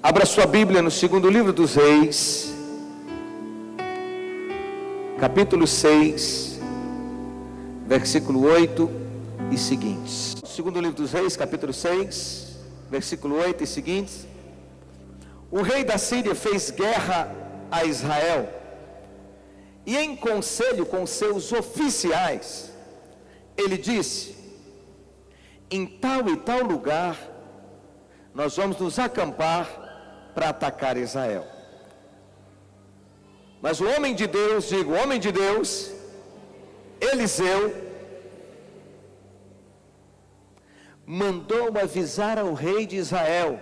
Abra sua Bíblia no segundo livro dos Reis, capítulo 6, versículo 8 e seguintes. Segundo livro dos Reis, capítulo 6, versículo 8 e seguintes. O rei da Síria fez guerra a Israel, e em conselho com seus oficiais, ele disse: em tal e tal lugar nós vamos nos acampar para atacar Israel. Mas o homem de Deus, Eliseu, mandou avisar ao rei de Israel: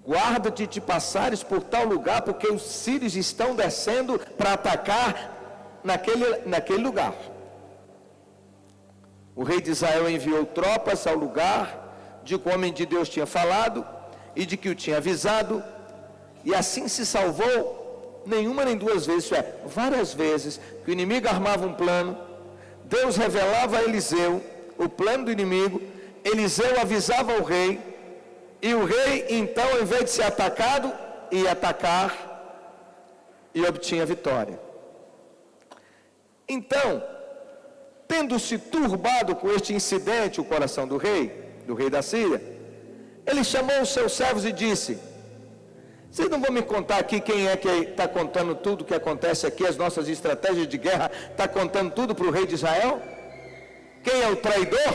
guarda-te de passares por tal lugar, porque os sírios estão descendo para atacar naquele lugar. O rei de Israel enviou tropas ao lugar de que o homem de Deus tinha falado e de que o tinha avisado, e assim se salvou nenhuma nem duas vezes, isso é, várias vezes que o inimigo armava um plano, Deus revelava a Eliseu o plano do inimigo, Eliseu avisava ao rei, e o rei então, em vez de ser atacado, ia atacar e obtinha vitória. Então, tendo-se turbado com este incidente o coração do rei da Síria, ele chamou os seus servos e disse: vocês não vão me contar aqui quem é que está contando tudo o que acontece aqui, as nossas estratégias de guerra, está contando tudo para o rei de Israel? Quem é o traidor?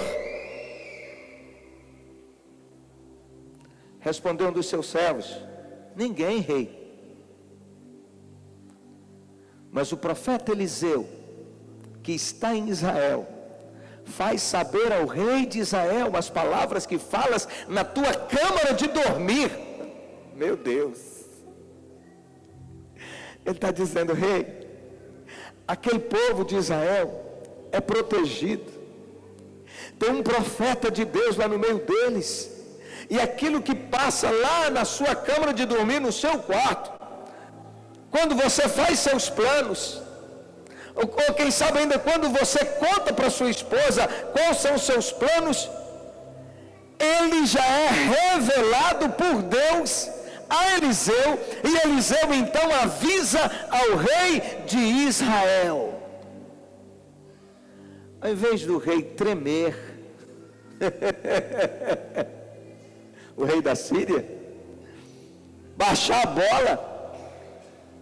Respondeu um dos seus servos: ninguém, rei. Mas o profeta Eliseu, que está em Israel, faz saber ao rei de Israel as palavras que falas na tua câmara de dormir. Meu Deus, ele está dizendo: rei, aquele povo de Israel é protegido, tem um profeta de Deus lá no meio deles, e aquilo que passa lá na sua câmara de dormir, no seu quarto, quando você faz seus planos, ou quem sabe ainda quando você conta para sua esposa quais são os seus planos, ele já é revelado por Deus a Eliseu, e Eliseu então avisa ao rei de Israel. Ao invés do rei tremer, o rei da Síria, baixar a bola,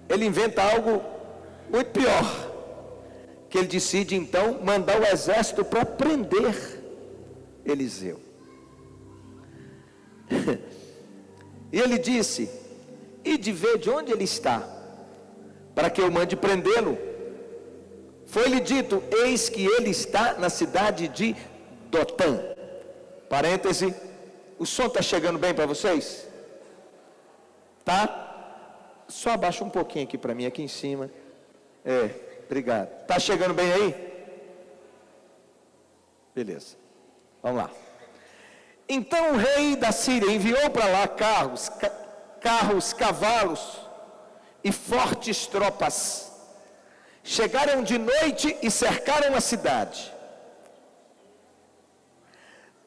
ele inventa algo muito pior, que ele decide então mandar o exército para prender Eliseu. E ele disse: ide ver de onde ele está, para que eu mande prendê-lo. Foi-lhe dito: eis que ele está na cidade de Dotã. Parêntese, o som está chegando bem para vocês? Tá? Só abaixa um pouquinho aqui para mim, aqui em cima. Obrigado. Está chegando bem aí? Beleza. Vamos lá. Então o rei da Síria enviou para lá carros, cavalos e fortes tropas. Chegaram de noite e cercaram a cidade.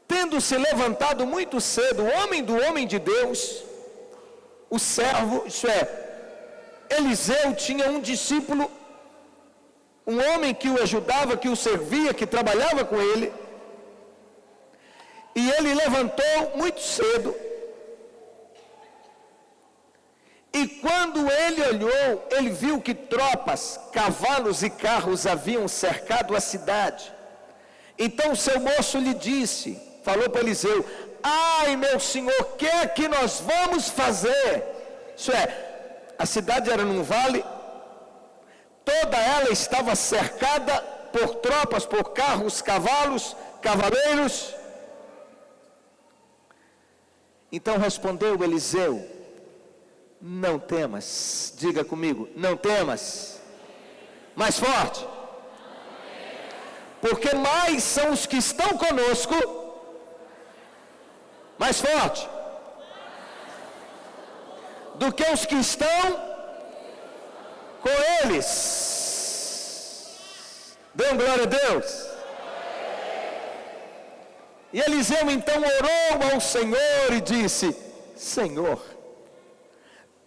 Tendo se levantado muito cedo, o homem de Deus, o servo, isso é, Eliseu tinha um discípulo, um homem que o ajudava, que o servia, que trabalhava com ele, e ele levantou muito cedo, e quando ele olhou, ele viu que tropas, cavalos e carros haviam cercado a cidade. Então o seu moço lhe disse, falou para Eliseu: ai meu senhor, o que é que nós vamos fazer? Isso é, a cidade era num vale, toda ela estava cercada por tropas, por carros, cavalos, cavaleiros. Então respondeu Eliseu: não temas. Diga comigo: não temas. Mais forte. Porque mais são os que estão conosco. Mais forte. Do que os que estão com eles. Dê glória a Deus. E Eliseu então orou ao Senhor e disse: Senhor,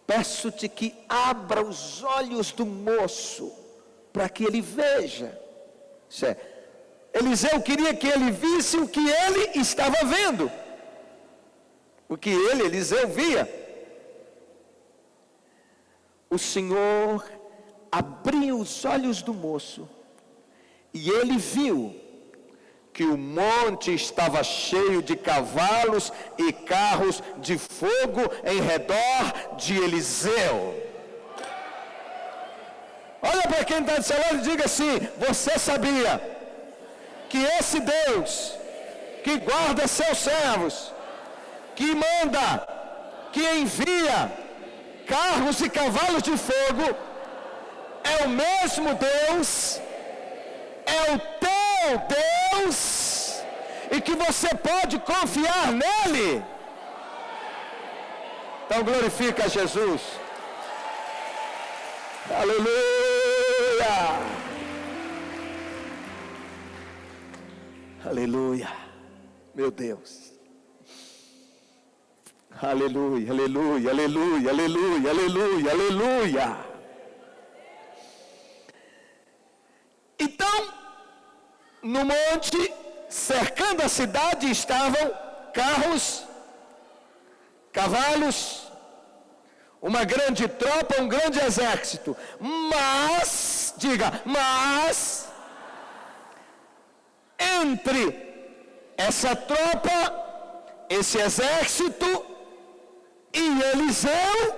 peço-te que abra os olhos do moço, para que ele veja. Eliseu queria que ele visse o que ele estava vendo, o que Eliseu via. O Senhor abriu os olhos do moço, e ele viu que o monte estava cheio de cavalos e carros de fogo em redor de Eliseu. Olha para quem está do seu lado e diga assim: você sabia que esse Deus que guarda seus servos, que manda, que envia carros e cavalos de fogo, é o mesmo Deus, é o teu Deus, e que você pode confiar nele? Então glorifica Jesus. Aleluia. Aleluia. Meu Deus. Aleluia, aleluia, aleluia, aleluia, aleluia, aleluia. Então, no monte, cercando a cidade, estavam carros, cavalos, uma grande tropa, um grande exército. Mas, diga, mas, entre essa tropa, esse exército e Eliseu,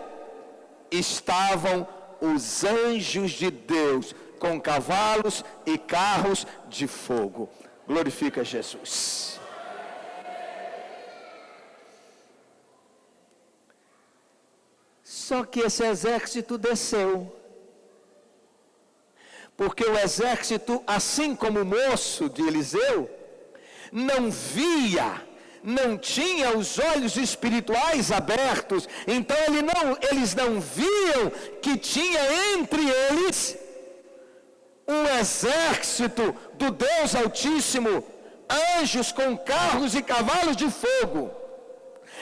estavam os anjos de Deus, com cavalos e carros de fogo. Glorifica Jesus. Só que esse exército desceu, porque o exército, assim como o moço de Eliseu, não via, não tinha os olhos espirituais abertos. Então eles não viam que tinha entre eles um exército do Deus Altíssimo, anjos com carros e cavalos de fogo.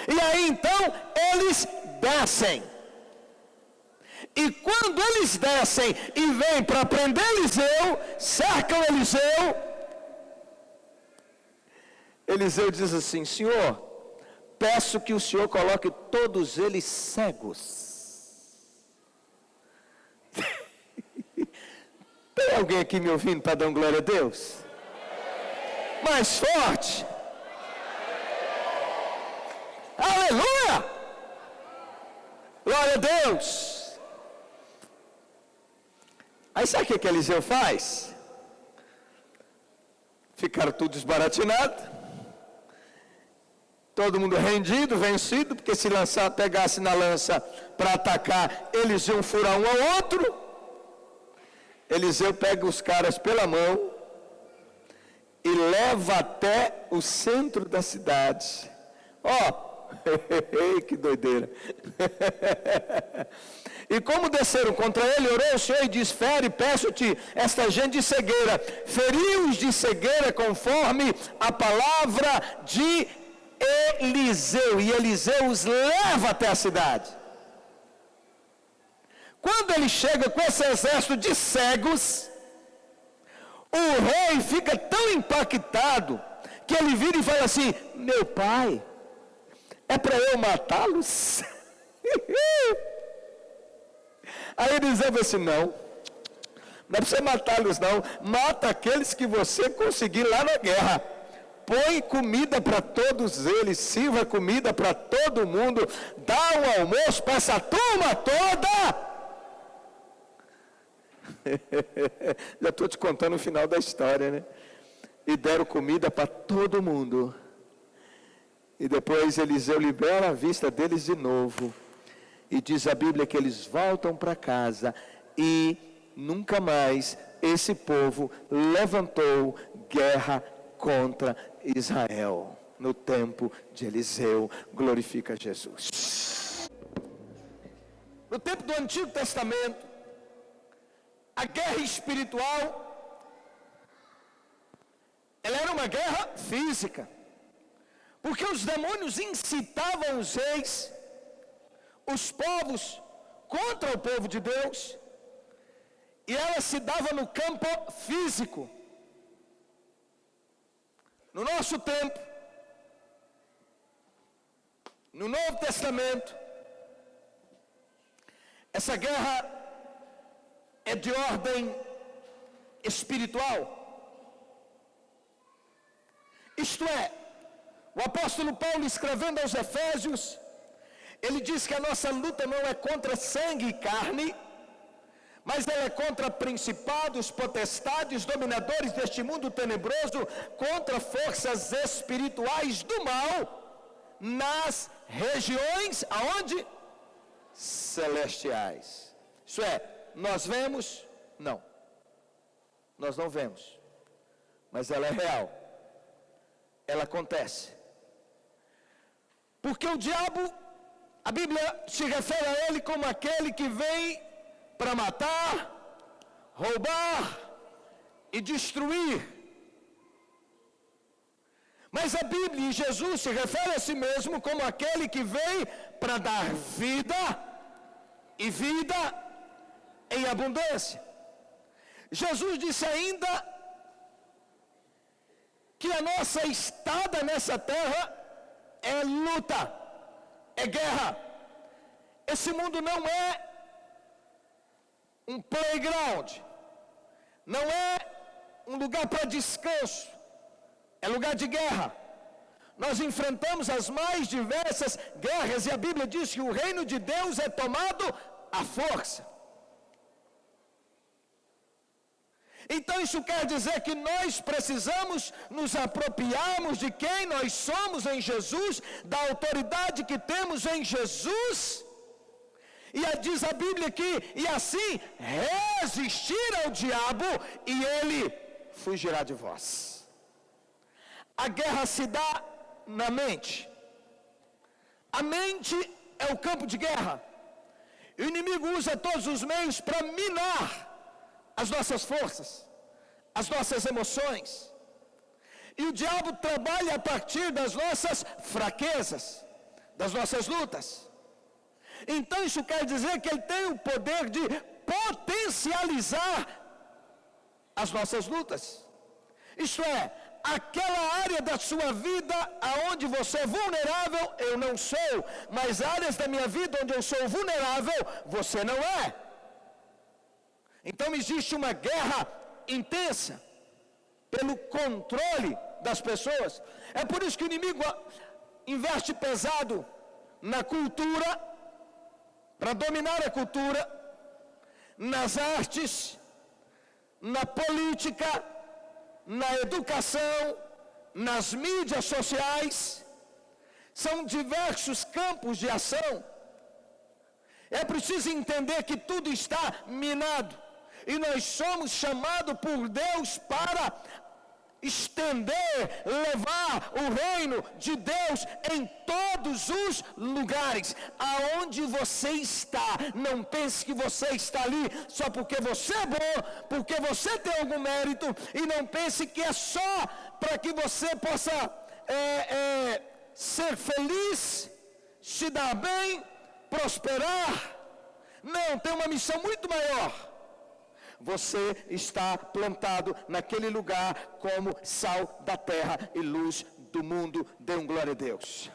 E aí então eles descem. E quando eles descem e vêm para prender Eliseu, cercam Eliseu, Eliseu diz assim: Senhor, peço que o Senhor coloque todos eles cegos. Tem alguém aqui me ouvindo para dar glória a Deus? Mais forte. Aleluia! Glória a Deus. Aí sabe o que Eliseu faz? Ficaram tudo desbaratinados, todo mundo rendido, vencido, porque se pegasse na lança para atacar, eles iam furar um ao outro. Eliseu pega os caras pela mão e leva até o centro da cidade. Que doideira. E como desceram contra ele, orou o Senhor e disse: fere, peço-te, esta gente de cegueira. Feriu-os de cegueira conforme a palavra de Eliseu. E Eliseu os leva até a cidade. Quando ele chega com esse exército de cegos, o rei fica tão impactado que ele vira e fala assim: meu pai, é para eu matá-los? Aí Eliseu disse assim: não é para você matá-los não, mata aqueles que você conseguir lá na guerra, põe comida para todos eles, sirva comida para todo mundo, dá um almoço para essa turma toda. Já estou te contando o final da história, né? E deram comida para todo mundo. E depois Eliseu libera a vista deles de novo. E diz a Bíblia que eles voltam para casa. E nunca mais esse povo levantou guerra contra Israel. No tempo de Eliseu. Glorifica Jesus. No tempo do Antigo Testamento, a guerra espiritual, ela era uma guerra física. Porque os demônios incitavam os reis, os povos, contra o povo de Deus, e ela se dava no campo físico. No nosso tempo, no Novo Testamento, essa guerra é de ordem espiritual. Isto é, o apóstolo Paulo, escrevendo aos Efésios, ele diz que a nossa luta não é contra sangue e carne, mas ela é contra principados, potestades, dominadores deste mundo tenebroso, contra forças espirituais do mal, nas regiões, aonde? Celestiais. Isso é, nós vemos? Não. Nós não vemos. Mas ela é real. Ela acontece. Porque o diabo, a Bíblia se refere a ele como aquele que vem para matar, roubar e destruir. Mas a Bíblia e Jesus se refere a si mesmo como aquele que vem para dar vida e vida em abundância. Jesus disse ainda que a nossa estada nessa terra é luta, é guerra. Esse mundo não é um playground, não é um lugar para descanso, é lugar de guerra. Nós enfrentamos as mais diversas guerras, e a Bíblia diz que o reino de Deus é tomado à força. Então isso quer dizer que nós precisamos nos apropriarmos de quem nós somos em Jesus, da autoridade que temos em Jesus, e diz a Bíblia que, e assim, resistir ao diabo, e ele fugirá de vós. A guerra se dá na mente. A mente é o campo de guerra. E o inimigo usa todos os meios para minar as nossas forças, as nossas emoções. E o diabo trabalha a partir das nossas fraquezas, das nossas lutas. Então isso quer dizer que ele tem o poder de potencializar as nossas lutas. Isto é, aquela área da sua vida aonde você é vulnerável, eu não sou, mas áreas da minha vida onde eu sou vulnerável, você não é. Então existe uma guerra intensa pelo controle das pessoas. É por isso que o inimigo investe pesado na cultura, para dominar a cultura, nas artes, na política, na educação, nas mídias sociais. São diversos campos de ação. É preciso entender que tudo está minado. E nós somos chamados por Deus para estender, levar o reino de Deus em todos os lugares. Aonde você está, não pense que você está ali só porque você é bom, porque você tem algum mérito, e não pense que é só para que você possa ser feliz, se dar bem, prosperar. Não, tem uma missão muito maior. Você está plantado naquele lugar como sal da terra e luz do mundo. Dê um glória a Deus.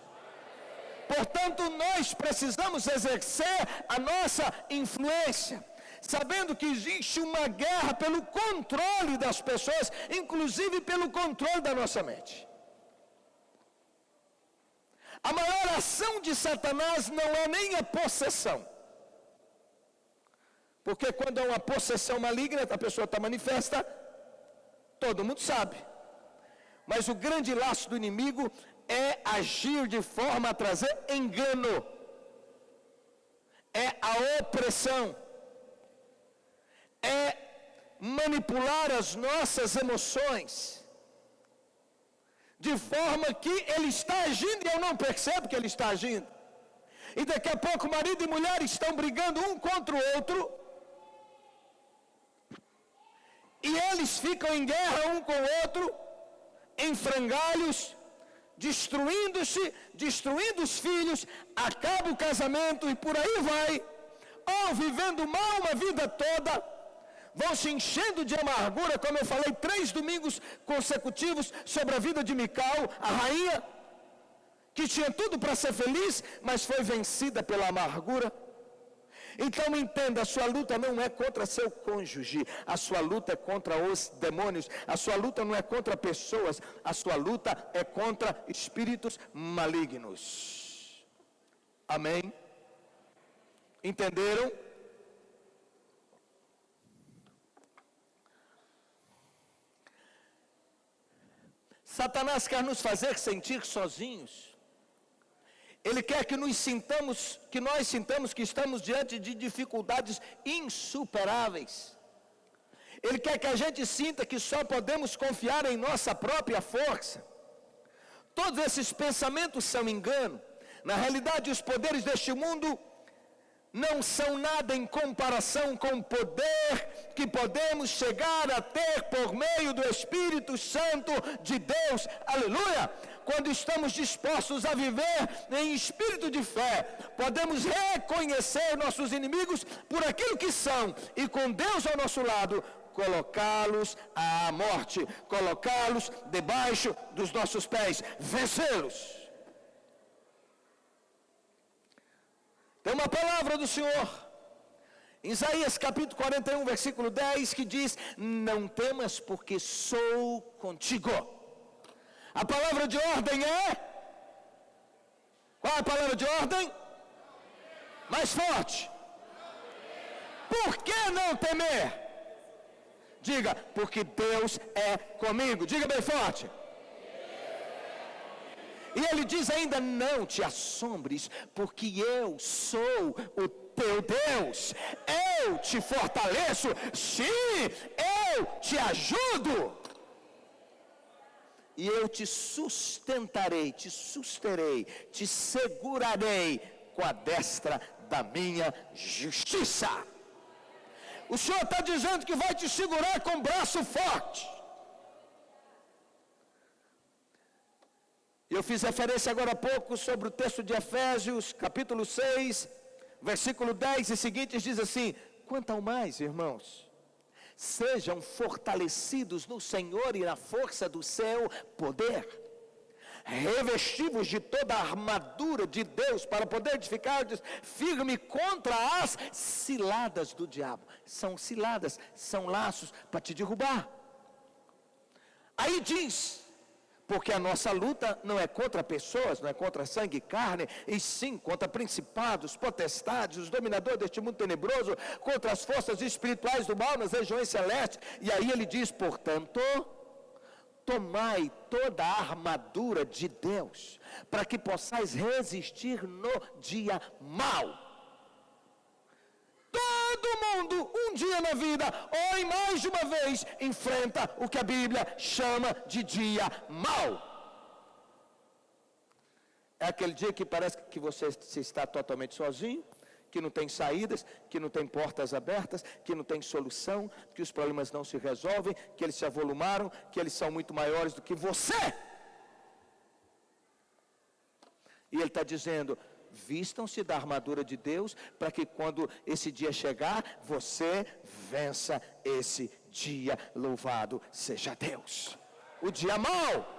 Portanto, nós precisamos exercer a nossa influência, sabendo que existe uma guerra pelo controle das pessoas, inclusive pelo controle da nossa mente. A maior ação de Satanás não é nem a possessão. Porque quando é uma possessão maligna, a pessoa está manifesta, todo mundo sabe. Mas o grande laço do inimigo é agir de forma a trazer engano. É a opressão. É manipular as nossas emoções. De forma que ele está agindo e eu não percebo que ele está agindo. E daqui a pouco marido e mulher estão brigando um contra o outro. E eles ficam em guerra um com o outro, em frangalhos, destruindo-se, destruindo os filhos, acaba o casamento e por aí vai. ou vivendo mal uma vida toda, vão se enchendo de amargura, como eu falei 3 domingos consecutivos sobre a vida de Mical, a rainha, que tinha tudo para ser feliz, mas foi vencida pela amargura. Então entenda, a sua luta não é contra seu cônjuge, a sua luta é contra os demônios, a sua luta não é contra pessoas, a sua luta é contra espíritos malignos. Amém? Entenderam? Satanás quer nos fazer sentir sozinhos. Ele quer que nós sintamos que estamos diante de dificuldades insuperáveis. Ele quer que a gente sinta que só podemos confiar em nossa própria força. Todos esses pensamentos são engano. Na realidade, os poderes deste mundo não são nada em comparação com o poder que podemos chegar a ter por meio do Espírito Santo de Deus. Aleluia! Quando estamos dispostos a viver em espírito de fé, podemos reconhecer nossos inimigos por aquilo que são, e com Deus ao nosso lado, colocá-los à morte, colocá-los debaixo dos nossos pés, vencê-los. Tem uma palavra do Senhor, em Isaías capítulo 41, versículo 10, que diz: não temas, porque sou contigo. A palavra de ordem é? Qual é a palavra de ordem? Mais forte. Por que não temer? Diga, porque Deus é comigo. Diga bem forte. E ele diz ainda: não te assombres, porque eu sou o teu Deus. Eu te fortaleço. Sim, eu te ajudo. E eu te sustentarei, te susterei, te segurarei com a destra da minha justiça. O Senhor está dizendo que vai te segurar com o braço forte. Eu fiz referência agora há pouco sobre o texto de Efésios, capítulo 6, versículo 10 e seguintes, diz assim: quanto ao mais, irmãos, sejam fortalecidos no Senhor e na força do seu poder, revestivos de toda a armadura de Deus, para poder ficar firme contra as ciladas do diabo. São ciladas, são laços para te derrubar. Aí diz: porque a nossa luta não é contra pessoas, não é contra sangue e carne, e sim contra principados, potestades, os dominadores deste mundo tenebroso, contra as forças espirituais do mal nas regiões celestes. E aí ele diz: portanto, tomai toda a armadura de Deus, para que possais resistir no dia mau. Todo mundo, um dia na vida, ou em mais de uma vez, enfrenta o que a Bíblia chama de dia mau. É aquele dia que parece que você está totalmente sozinho, que não tem saídas, que não tem portas abertas, que não tem solução, que os problemas não se resolvem, que eles se avolumaram, que eles são muito maiores do que você. E ele está dizendo: vistam-se da armadura de Deus, para que quando esse dia chegar, você vença esse dia. Louvado seja Deus. O dia mau.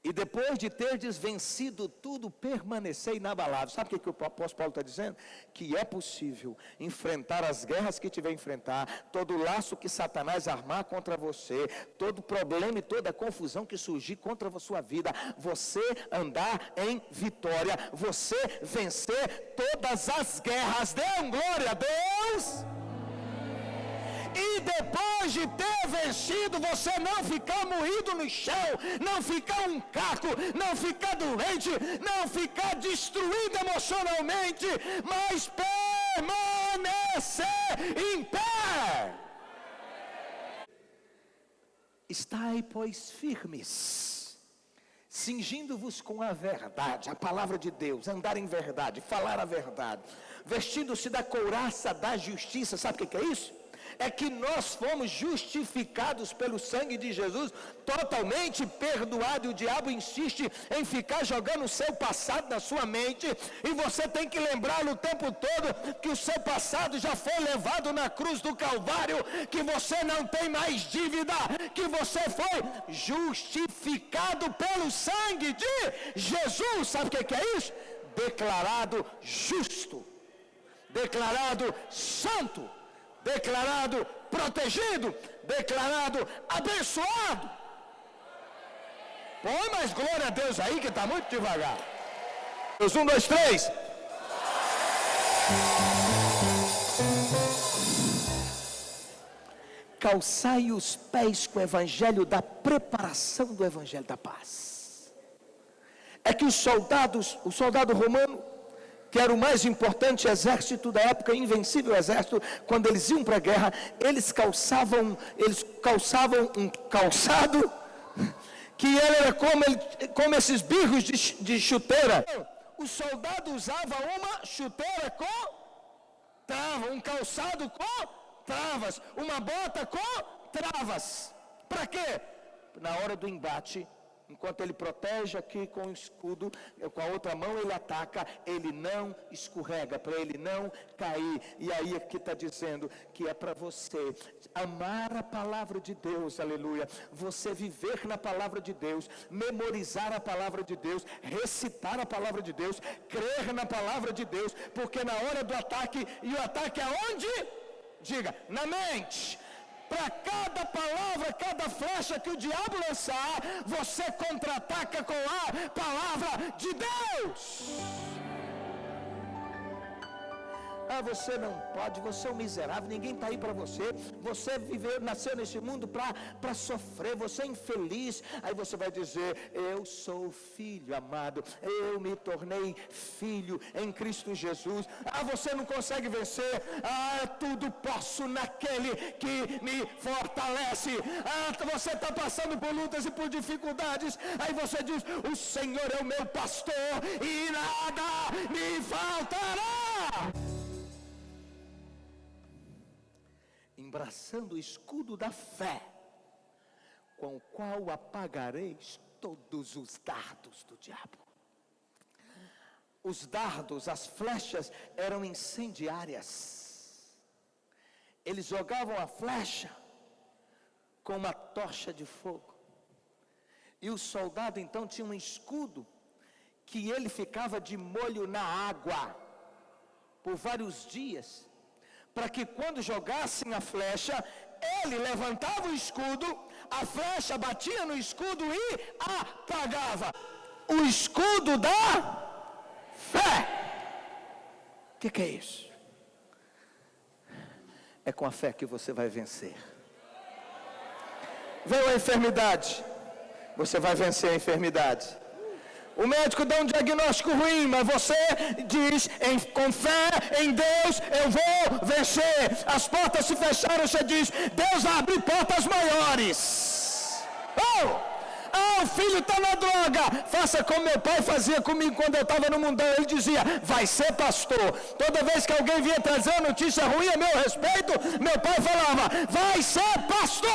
E depois de terdes vencido tudo, permanecei inabalável. Sabe o que o apóstolo Paulo está dizendo? Que é possível enfrentar as guerras que tiver a enfrentar, todo laço que Satanás armar contra você, todo problema e toda confusão que surgir contra a sua vida, você andar em vitória, você vencer todas as guerras. Dê glória a Deus. E depois de ter vencido, você não ficar moído no chão, não ficar um caco, não ficar doente, não ficar destruído emocionalmente, mas permanecer em pé. Estai, pois, firmes, cingindo-vos com a verdade, a palavra de Deus, andar em verdade, falar a verdade, vestindo-se da couraça da justiça. Sabe o que é isso? é que nós fomos justificados pelo sangue de Jesus, totalmente perdoado. E o diabo insiste em ficar jogando o seu passado na sua mente, e você tem que lembrar o tempo todo que o seu passado já foi levado na cruz do Calvário, que você não tem mais dívida, que você foi justificado pelo sangue de Jesus. Sabe o que é isso? Declarado justo, declarado santo, declarado protegido, declarado abençoado. Põe mais glória a Deus aí, que está muito devagar. 1, 2, 3. Calçai os pés com o evangelho da preparação do evangelho da paz. É que o soldado romano, que era o mais importante exército da época, invencível exército, quando eles iam para a guerra, eles calçavam um calçado que ele era como esses birros de chuteira. O soldado usava uma chuteira com trava, um calçado com travas, uma bota com travas. Para quê? Na hora do embate, enquanto ele protege aqui com o escudo, com a outra mão ele ataca, ele não escorrega, para ele não cair. E aí aqui está dizendo que é para você amar a palavra de Deus, aleluia, você viver na palavra de Deus, memorizar a palavra de Deus, recitar a palavra de Deus, crer na palavra de Deus, porque na hora do ataque, e o ataque aonde? Diga, na mente. Para cada palavra, cada flecha que o diabo lançar, você contra-ataca com a palavra de Deus. Você não pode, você é um miserável, ninguém está aí para você. Você nasceu nesse mundo para sofrer, você é infeliz. Aí você vai dizer: eu sou filho amado, eu me tornei filho em Cristo Jesus. Você não consegue vencer. Tudo posso naquele que me fortalece. Você está passando por lutas e por dificuldades. Aí você diz: o Senhor é o meu pastor e nada me faltará. Embraçando o escudo da fé, com o qual apagareis todos os dardos do diabo. Os dardos, as flechas eram incendiárias. Eles jogavam a flecha com uma tocha de fogo. E o soldado então tinha um escudo que ele ficava de molho na água por vários dias, para que quando jogassem a flecha, ele levantava o escudo, a flecha batia no escudo e apagava. O escudo da fé. O que é isso? É com a fé que você vai vencer. Veio a enfermidade, você vai vencer a enfermidade. O médico dá um diagnóstico ruim, mas você diz: com fé em Deus eu vou vencer. As portas se fecharam, você diz: Deus abre portas maiores. O filho está na droga. Faça como meu pai fazia comigo quando eu estava no mundão. Ele dizia: vai ser pastor. Toda vez que alguém vinha trazer uma notícia ruim a meu respeito, meu pai falava: vai ser pastor.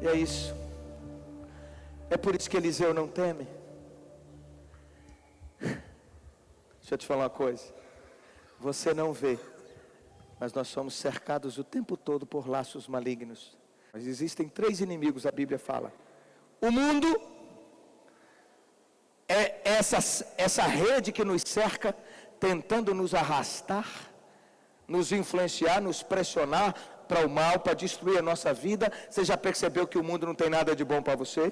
E é isso. É por isso que Eliseu não teme. Deixa eu te falar uma coisa. Você não vê, mas nós somos cercados o tempo todo por laços malignos. Mas existem 3 inimigos, a Bíblia fala. O mundo é essa rede que nos cerca, tentando nos arrastar, nos influenciar, nos pressionar para o mal, para destruir a nossa vida. Você já percebeu que o mundo não tem nada de bom para você?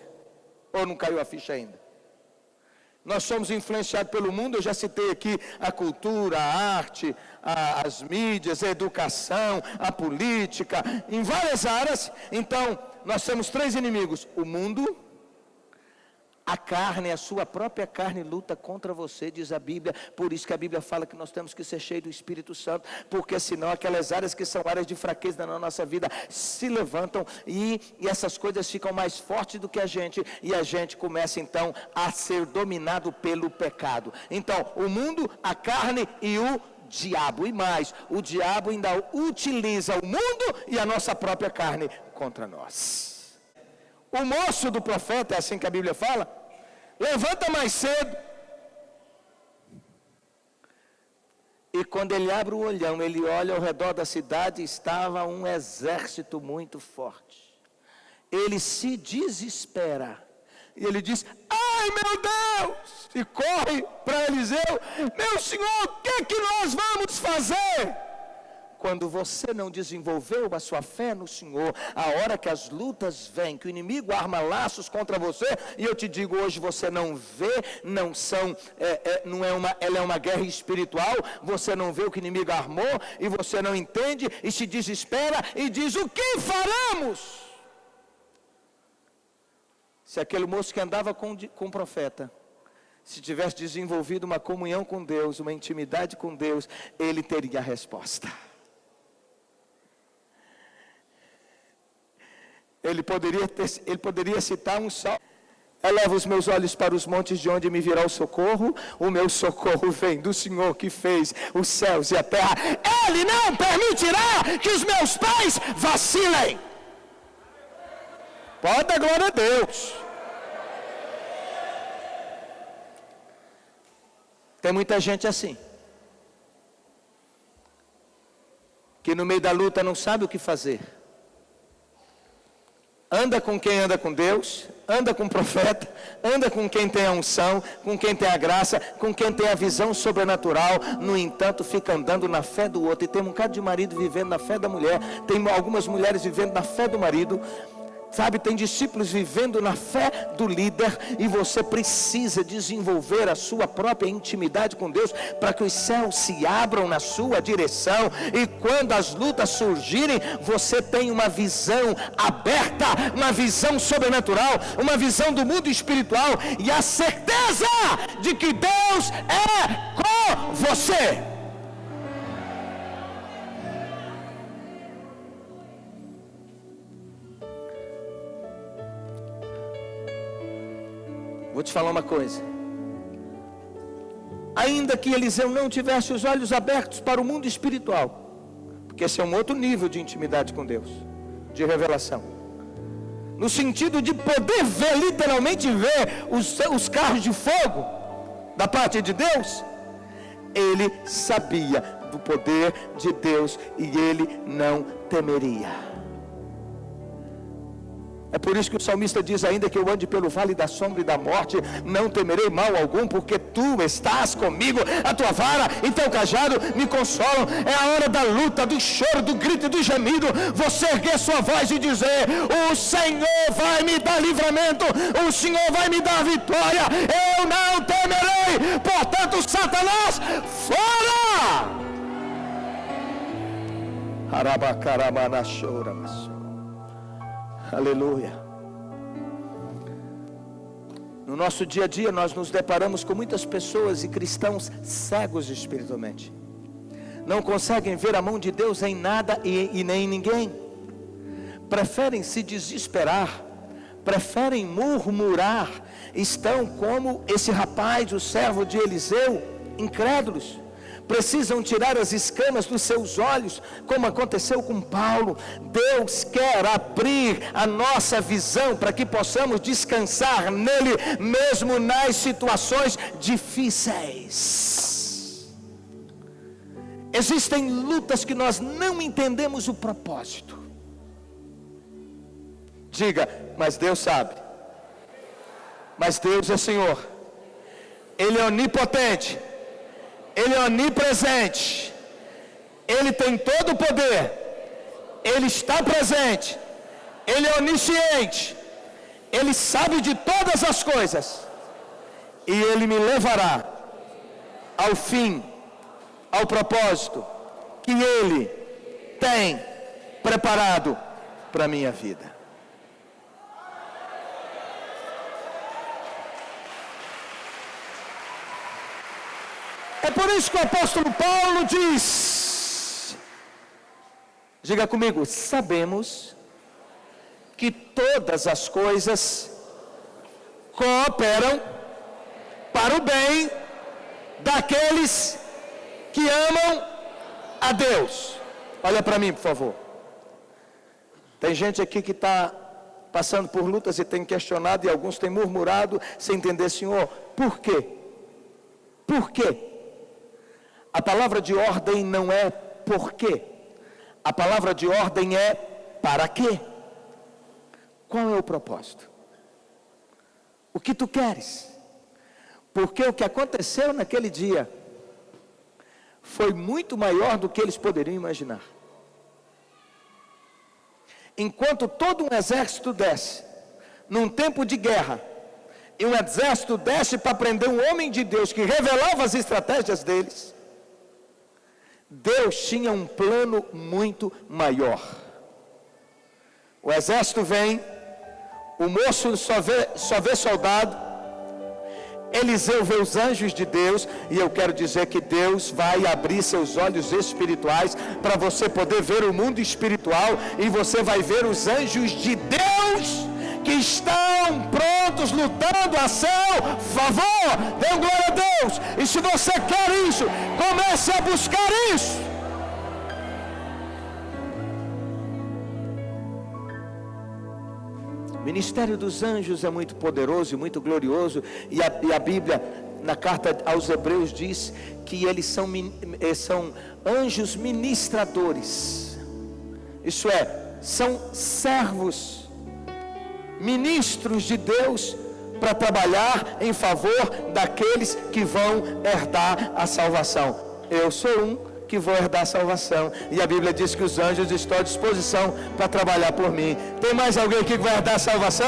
Ou não caiu a ficha ainda? Nós somos influenciados pelo mundo. Eu já citei aqui a cultura, a arte, as mídias, a educação, a política, em várias áreas. Então, nós temos 3 inimigos: o mundo, A carne, a sua própria carne luta contra você, diz a Bíblia. Por isso que a Bíblia fala que nós temos que ser cheios do Espírito Santo, porque senão aquelas áreas que são áreas de fraqueza na nossa vida se levantam e essas coisas ficam mais fortes do que a gente, e a gente começa então a ser dominado pelo pecado. Então, o mundo, a carne e o diabo. E mais, o diabo ainda utiliza o mundo e a nossa própria carne contra nós. O moço do profeta, é assim que a Bíblia fala, levanta mais cedo, e quando ele abre o olhão, ele olha ao redor da cidade, estava um exército muito forte. Ele se desespera, e ele diz: ai meu Deus, e corre para Eliseu: meu senhor, o que é que nós vamos fazer? Quando você não desenvolveu a sua fé no Senhor, a hora que as lutas vêm, que o inimigo arma laços contra você, e eu te digo hoje, você não vê, não são, ela é uma guerra espiritual, você não vê o que o inimigo armou, e você não entende, e se desespera, e diz: o que faremos? Se aquele moço que andava com o profeta, se tivesse desenvolvido uma comunhão com Deus, uma intimidade com Deus, ele teria a resposta. Ele poderia citar um salmo: eleva os meus olhos para os montes, de onde me virá o socorro. O meu socorro vem do Senhor que fez os céus e a terra. Ele não permitirá que os meus pés vacilem. Pode dar glória a Deus. Tem muita gente assim, que no meio da luta não sabe o que fazer. Anda com quem anda com Deus, anda com o profeta, anda com quem tem a unção, com quem tem a graça, com quem tem a visão sobrenatural. No entanto, fica andando na fé do outro. E tem um bocado de marido vivendo na fé da mulher, tem algumas mulheres vivendo na fé do marido, sabe, tem discípulos vivendo na fé do líder, e você precisa desenvolver a sua própria intimidade com Deus, para que os céus se abram na sua direção, e quando as lutas surgirem, você tem uma visão aberta, uma visão sobrenatural, uma visão do mundo espiritual, e a certeza de que Deus é com você. Vou te falar uma coisa: ainda que Eliseu não tivesse os olhos abertos para o mundo espiritual, porque esse é um outro nível de intimidade com Deus, de revelação, no sentido de poder ver, literalmente ver os carros de fogo da parte de Deus, ele sabia do poder de Deus e ele não temeria. É por isso que o salmista diz: ainda que eu ande pelo vale da sombra e da morte, não temerei mal algum, porque tu estás comigo, a tua vara e teu cajado me consolam. É a hora da luta, do choro, do grito e do gemido, você erguer sua voz e dizer: o Senhor vai me dar livramento, o Senhor vai me dar vitória, eu não temerei. Portanto, Satanás, fora! Aleluia. No nosso dia a dia nós nos deparamos com muitas pessoas e cristãos cegos espiritualmente, não conseguem ver a mão de Deus em nada e nem em ninguém, preferem se desesperar, preferem murmurar, estão como esse rapaz, o servo de Eliseu, incrédulos. Precisam tirar as escamas dos seus olhos, como aconteceu com Paulo. Deus quer abrir a nossa visão para que possamos descansar nele, mesmo nas situações difíceis. Existem lutas que nós não entendemos o propósito. Diga: mas Deus sabe. Mas Deus é Senhor. Ele é onipotente. Ele é onipresente, Ele tem todo o poder, Ele está presente, Ele é onisciente, Ele sabe de todas as coisas, e Ele me levará ao fim, ao propósito que Ele tem preparado para a minha vida. É por isso que o apóstolo Paulo diz, diga comigo, sabemos que todas as coisas cooperam para o bem daqueles que amam a Deus. Olha para mim, por favor. Tem gente aqui que está passando por lutas e tem questionado, e alguns têm murmurado sem entender, Senhor, por quê? Por quê? A palavra de ordem não é por quê. A palavra de ordem é para quê? Qual é o propósito? O que tu queres? Porque o que aconteceu naquele dia foi muito maior do que eles poderiam imaginar. Enquanto todo um exército desce, num tempo de guerra, e um exército desce para prender um homem de Deus que revelava as estratégias deles, Deus tinha um plano muito maior. O exército vem, o moço só vê soldado, Eliseu vê os anjos de Deus, e eu quero dizer que Deus vai abrir seus olhos espirituais para você poder ver o mundo espiritual, e você vai ver os anjos de Deus que estão prontos, lutando a seu favor. Dê glória a Deus. E se você quer isso, comece a buscar isso. O ministério dos anjos é muito poderoso e muito glorioso, e a Bíblia, na carta aos Hebreus, diz que eles são anjos ministradores. Isso é, são servos, ministros de Deus, para trabalhar em favor daqueles que vão herdar a salvação. Eu sou um que vou herdar a salvação, e a Bíblia diz que os anjos estão à disposição para trabalhar por mim. Tem mais alguém aqui que vai herdar a salvação?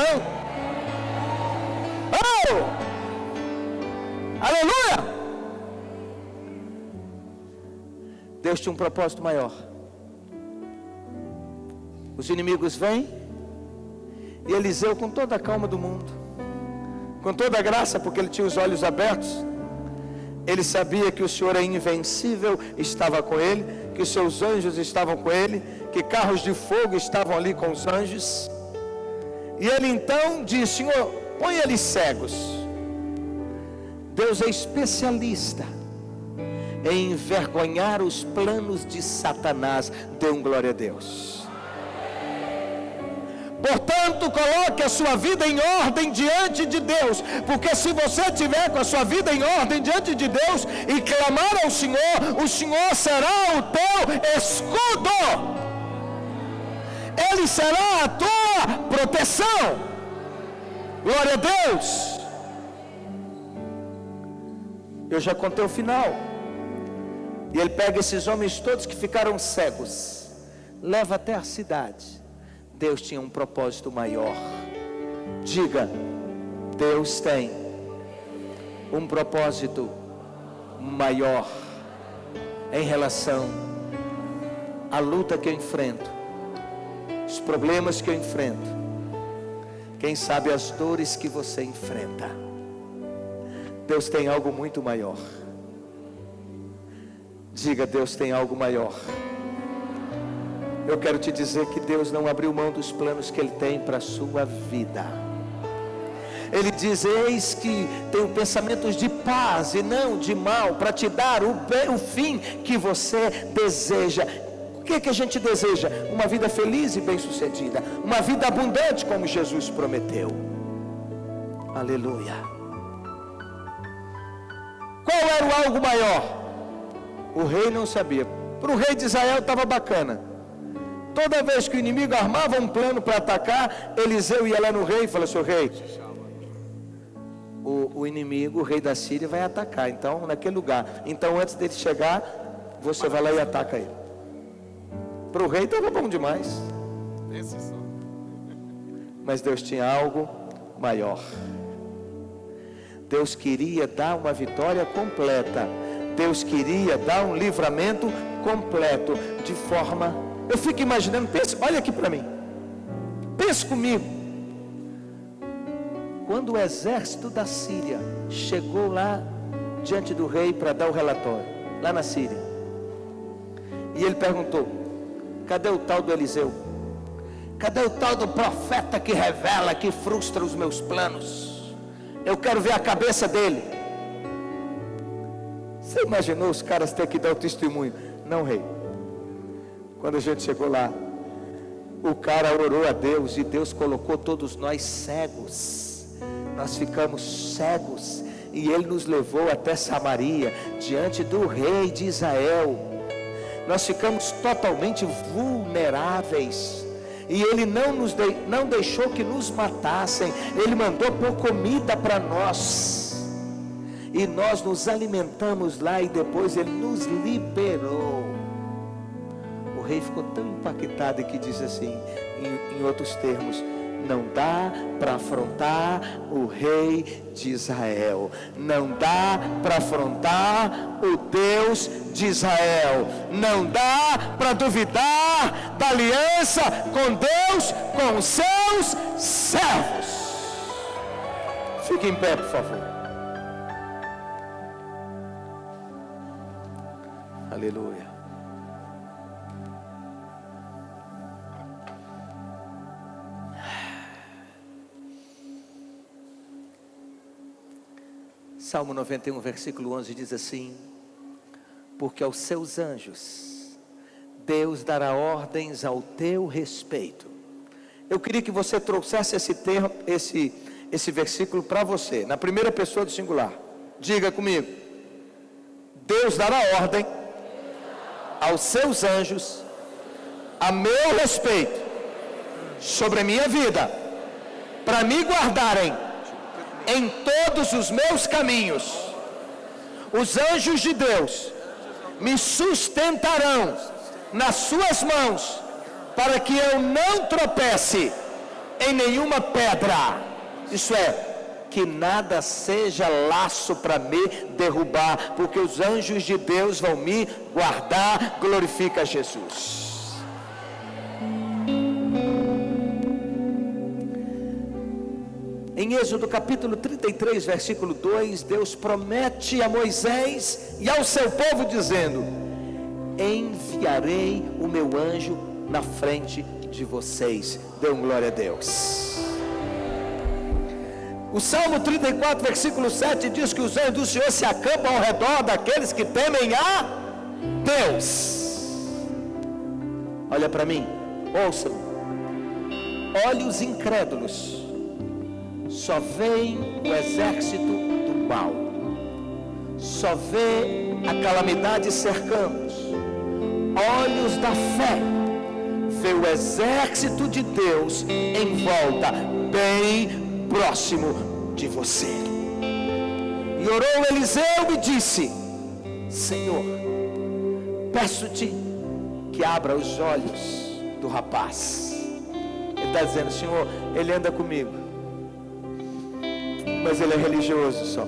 Oh! Aleluia! Deus tinha um propósito maior. Os inimigos vêm, e Eliseu, com toda a calma do mundo, com toda a graça, porque ele tinha os olhos abertos, ele sabia que o Senhor é invencível, estava com ele, que os seus anjos estavam com ele, que carros de fogo estavam ali com os anjos. E ele então disse: Senhor, põe eles cegos. Deus é especialista em envergonhar os planos de Satanás. Dê glória a Deus. Portanto, coloque a sua vida em ordem diante de Deus, porque se você tiver com a sua vida em ordem diante de Deus e clamar ao Senhor, o Senhor será o teu escudo, Ele será a tua proteção. Glória a Deus. Eu já contei o final. E ele pega esses homens todos que ficaram cegos, leva até a cidade. Deus tinha um propósito maior. Diga: Deus tem um propósito maior em relação à luta que eu enfrento, os problemas que eu enfrento, quem sabe as dores que você enfrenta. Deus tem algo muito maior. Diga: Deus tem algo maior. Eu quero te dizer que Deus não abriu mão dos planos que Ele tem para a sua vida. Ele diz: eis que tenho pensamentos de paz e não de mal, para te dar o fim que você deseja. O que a gente deseja? Uma vida feliz e bem sucedida, uma vida abundante, como Jesus prometeu. Aleluia. Qual era o algo maior? O rei não sabia. Para o rei de Israel estava bacana. Toda vez que o inimigo armava um plano para atacar, Eliseu ia lá no rei e falou: seu rei, o inimigo, o rei da Síria, vai atacar, então, naquele lugar. Então, antes dele chegar, você vai lá e ataca ele. Para o rei estava bom demais. Mas Deus tinha algo maior. Deus queria dar uma vitória completa. Deus queria dar um livramento completo, de forma... Eu fico imaginando, pense, olha aqui para mim, pense comigo. Quando o exército da Síria chegou lá diante do rei para dar o relatório, lá na Síria. E ele perguntou: cadê o tal do Eliseu? Cadê o tal do profeta que revela, que frustra os meus planos? Eu quero ver a cabeça dele. Você imaginou os caras ter que dar o testemunho? Não, rei. Quando a gente chegou lá, o cara orou a Deus e Deus colocou todos nós cegos. Nós ficamos cegos e Ele nos levou até Samaria, diante do rei de Israel. Nós ficamos totalmente vulneráveis e Ele não deixou que nos matassem. Ele mandou pôr comida para nós e nós nos alimentamos lá, e depois Ele nos liberou. O rei ficou tão impactado que diz assim, em outros termos: não dá para afrontar o rei de Israel, não dá para afrontar o Deus de Israel, não dá para duvidar da aliança com Deus, com os seus servos. Fique em pé, por favor. Aleluia. Salmo 91, versículo 11 diz assim: porque aos seus anjos Deus dará ordens ao teu respeito. Eu queria que você trouxesse esse versículo para você, na primeira pessoa do singular. Diga comigo: Deus dará ordem aos seus anjos a meu respeito, sobre a minha vida, para me guardarem em todos os meus caminhos. Os anjos de Deus me sustentarão nas suas mãos, para que eu não tropece em nenhuma pedra. Isso é, que nada seja laço para me derrubar, porque os anjos de Deus vão me guardar. Glorifica Jesus. Em Êxodo capítulo 33, versículo 2, Deus promete a Moisés e ao seu povo dizendo: enviarei o meu anjo na frente de vocês. Dê glória a Deus. O Salmo 34, versículo 7 diz que os anjos do Senhor se acampam ao redor daqueles que temem a Deus. Olha para mim, ouçam. Olhe os incrédulos, só veem o exército do mal, só vê a calamidade cercando-os. Olhos da fé vê o exército de Deus em volta, bem próximo de você. E orou Eliseu e disse: Senhor, peço-te que abra os olhos do rapaz. Ele está dizendo: Senhor, ele anda comigo, mas ele é religioso só.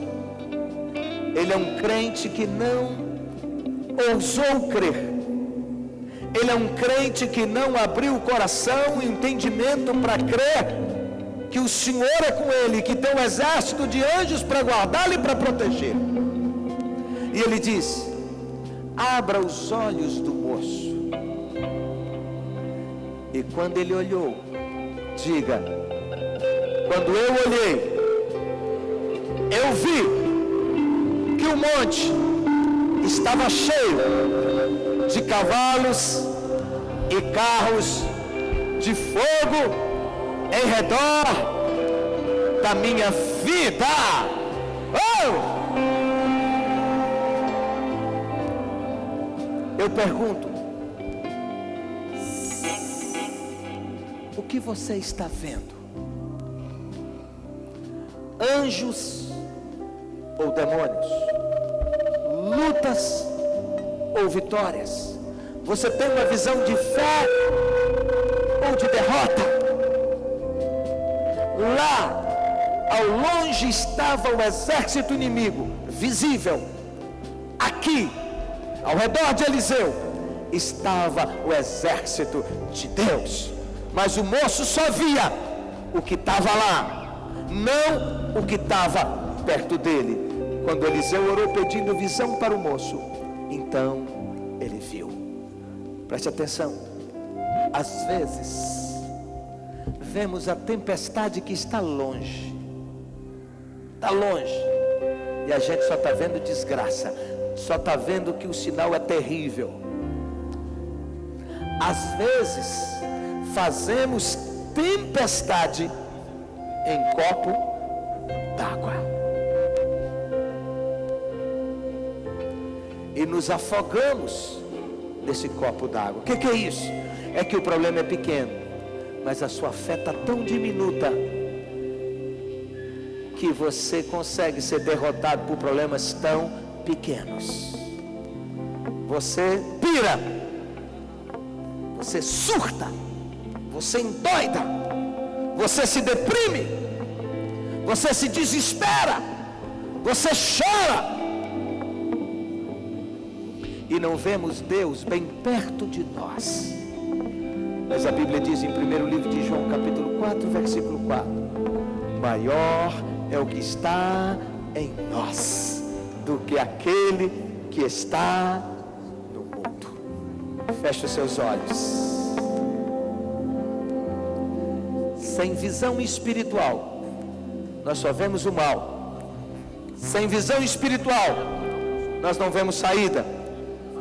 Ele é um crente que não ousou crer. Ele é um crente que não abriu o coração e o entendimento para crer que o Senhor é com ele, que tem um exército de anjos para guardá-lo e para proteger. E ele diz: abra os olhos do moço. E quando ele olhou, diga: quando eu olhei, eu vi que o monte estava cheio de cavalos e carros de fogo em redor da minha vida. Eu pergunto: o que você está vendo? Anjos ou demônios? Lutas ou vitórias? Você tem uma visão de fé ou de derrota? Lá, ao longe, estava o exército inimigo, visível. Aqui, ao redor de Eliseu, estava o exército de Deus. Mas o moço só via o que estava lá, não o que estava perto dele. Quando Eliseu orou pedindo visão para o moço, então ele viu. Preste atenção. Às vezes vemos a tempestade que está longe, e a gente só está vendo desgraça, só está vendo que o sinal é terrível. Às vezes fazemos tempestade em copo d'água e nos afogamos nesse copo d'água. O que é isso? É que o problema é pequeno, mas a sua fé está tão diminuta que você consegue ser derrotado por problemas tão pequenos. Você pira, você surta, você endoida, você se deprime, você se desespera, você chora, e não vemos Deus bem perto de nós. Mas a Bíblia diz em primeiro livro de João, capítulo 4, versículo 4: maior é o que está em nós do que aquele que está no mundo. Feche os seus olhos. Sem visão espiritual, nós só vemos o mal. Sem visão espiritual, nós não vemos saída.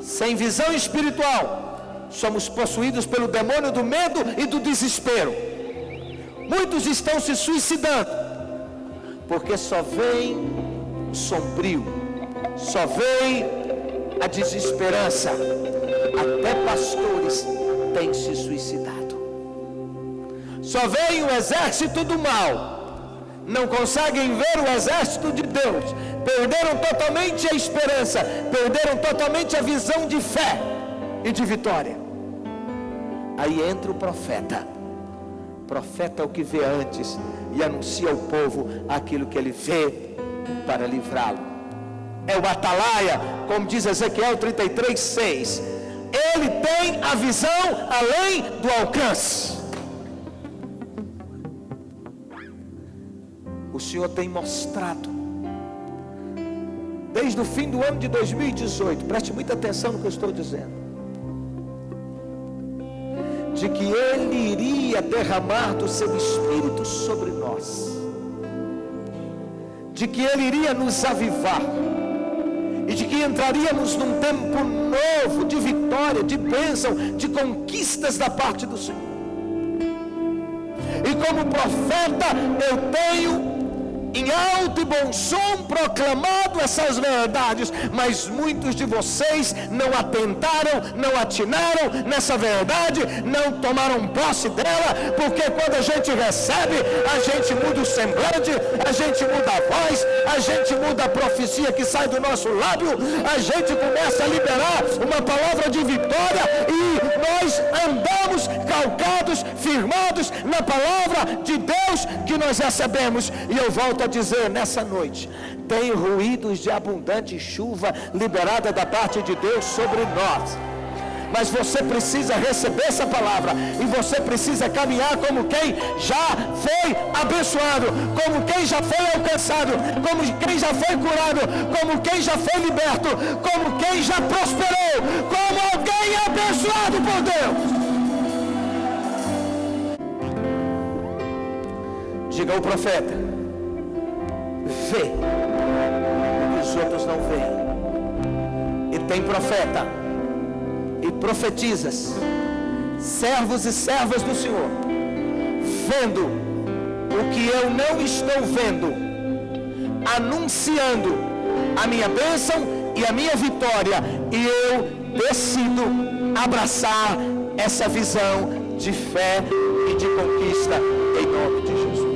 Sem visão espiritual, somos possuídos pelo demônio do medo e do desespero. Muitos estão se suicidando porque só vem o sombrio, só vem a desesperança. Até pastores têm se suicidado. Só vem o exército do mal, não conseguem ver o exército de Deus. Perderam totalmente a esperança, perderam totalmente a visão de fé e de vitória. Aí entra o profeta. Profeta é o que vê antes e anuncia ao povo aquilo que ele vê para livrá-lo. É o atalaia, como diz Ezequiel 33:6. Ele tem a visão além do alcance. O Senhor tem mostrado desde o fim do ano de 2018, preste muita atenção no que eu estou dizendo, de que Ele iria derramar do seu Espírito sobre nós, de que Ele iria nos avivar, e de que entraríamos num tempo novo de vitória, de bênção, de conquistas da parte do Senhor. E como profeta eu tenho em alto e bom som proclamado essas verdades, mas muitos de vocês não atentaram, não atinaram nessa verdade, não tomaram posse dela, porque quando a gente recebe, a gente muda o semblante, a gente muda a voz, a gente muda a profecia que sai do nosso lábio, a gente começa a liberar uma palavra de vitória e nós andamos calcados, firmados na palavra de Deus que nós recebemos. E eu volto a dizer nessa noite, tem ruídos de abundante chuva liberada da parte de Deus sobre nós, mas você precisa receber essa palavra, e você precisa caminhar como quem já foi abençoado, como quem já foi alcançado, como quem já foi curado, como quem já foi liberto, como quem já prosperou, como alguém abençoado por Deus. Diga ao profeta: vê o que os outros não veem. E tem profeta e profetizas, servos e servas do Senhor, vendo o que eu não estou vendo, anunciando a minha bênção e a minha vitória, e eu decido abraçar essa visão de fé e de conquista em nome de Jesus.